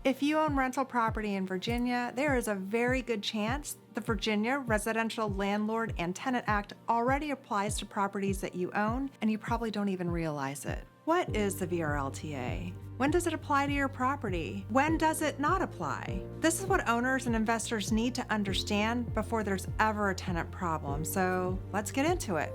If you own rental property in Virginia, there is a very good chance the Virginia Residential Landlord and Tenant Act already applies to properties that you own, and you probably don't even realize it. What is the VRLTA? When does it apply to your property? When does it not apply? This is what owners and investors need to understand before there's ever a tenant problem. So let's get into it.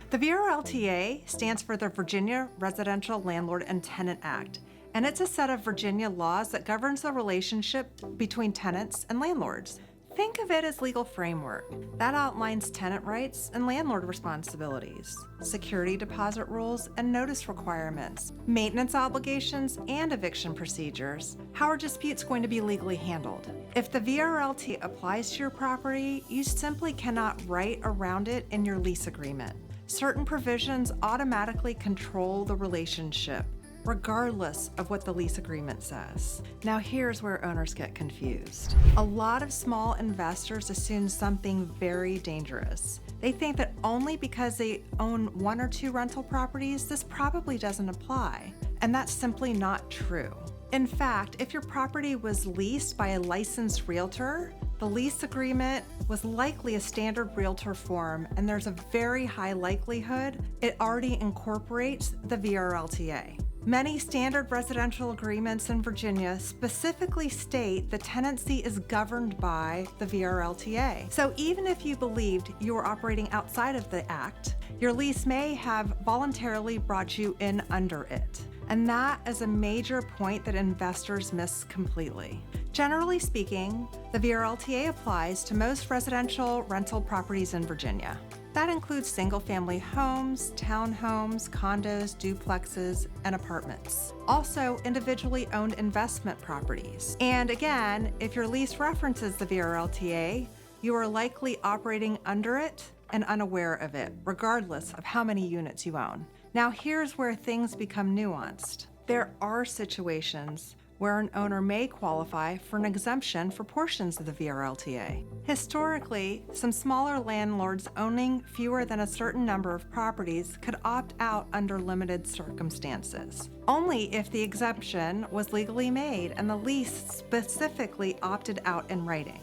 The VRLTA stands for the Virginia Residential Landlord and Tenant Act, and it's a set of Virginia laws that governs the relationship between tenants and landlords. Think of it as legal framework that outlines tenant rights and landlord responsibilities, security deposit rules and notice requirements, maintenance obligations, and eviction procedures. How are disputes going to be legally handled? If the VRLT applies to your property, you simply cannot write around it in your lease agreement. Certain provisions automatically control the relationship, regardless of what the lease agreement says. Now here's where owners get confused. A lot of small investors assume something very dangerous. They think that only because they own 1 or 2 rental properties, this probably doesn't apply. And that's simply not true. In fact, if your property was leased by a licensed realtor, the lease agreement was likely a standard realtor form, and there's a very high likelihood it already incorporates the VRLTA. Many standard residential agreements in Virginia specifically state the tenancy is governed by the VRLTA. So even if you believed you were operating outside of the act, your lease may have voluntarily brought you in under it. And that is a major point that investors miss completely. Generally speaking, the VRLTA applies to most residential rental properties in Virginia. That includes single-family homes, townhomes, condos, duplexes, and apartments. Also, individually owned investment properties. And again, if your lease references the VRLTA, you are likely operating under it and unaware of it, regardless of how many units you own. Now, here's where things become nuanced. There are situations where an owner may qualify for an exemption for portions of the VRLTA. Historically, some smaller landlords owning fewer than a certain number of properties could opt out under limited circumstances, only if the exemption was legally made and the lease specifically opted out in writing.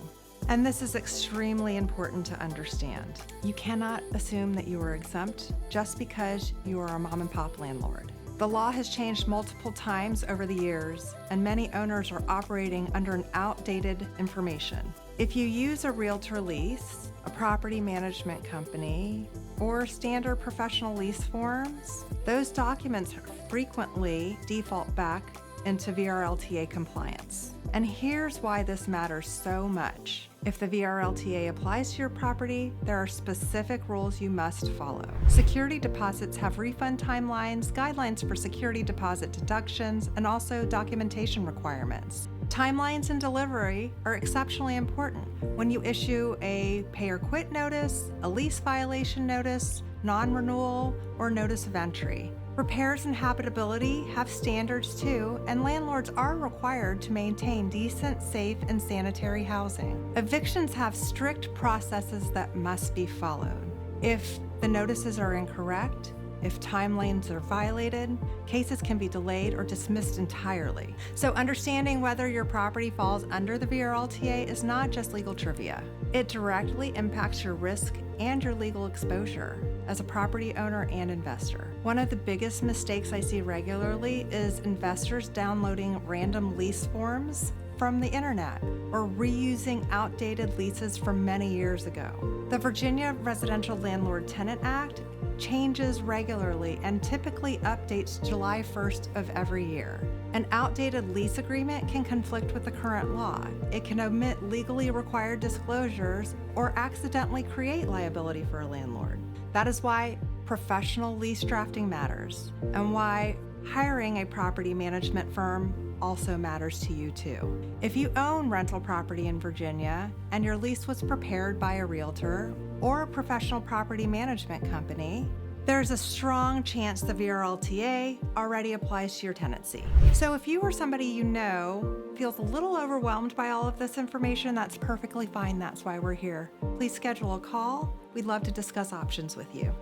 And this is extremely important to understand. You cannot assume that you are exempt just because you are a mom and pop landlord. The law has changed multiple times over the years, and many owners are operating under an outdated information. If you use a realtor lease, a property management company, or standard professional lease forms, those documents frequently default back into VRLTA compliance. And here's why this matters so much. If the VRLTA applies to your property, there are specific rules you must follow. Security deposits have refund timelines, guidelines for security deposit deductions, and also documentation requirements. Timelines and delivery are exceptionally important when you issue a pay or quit notice, a lease violation notice, non-renewal, or notice of entry. Repairs and habitability have standards too, and landlords are required to maintain decent, safe, and sanitary housing. Evictions have strict processes that must be followed. If the notices are incorrect, if timelines are violated, cases can be delayed or dismissed entirely. So understanding whether your property falls under the VRLTA is not just legal trivia. It directly impacts your risk and your legal exposure as a property owner and investor. One of the biggest mistakes I see regularly is investors downloading random lease forms from the internet or reusing outdated leases from many years ago. The Virginia Residential Landlord Tenant Act changes regularly and typically updates July 1st of every year. An outdated lease agreement can conflict with the current law. It can omit legally required disclosures or accidentally create liability for a landlord. That is why professional lease drafting matters, and why hiring a property management firm also matters to you too. If you own rental property in Virginia and your lease was prepared by a realtor or a professional property management company, there's a strong chance the VRLTA already applies to your tenancy. So if you or somebody you know feels a little overwhelmed by all of this information, that's perfectly fine. That's why we're here. Please schedule a call. We'd love to discuss options with you.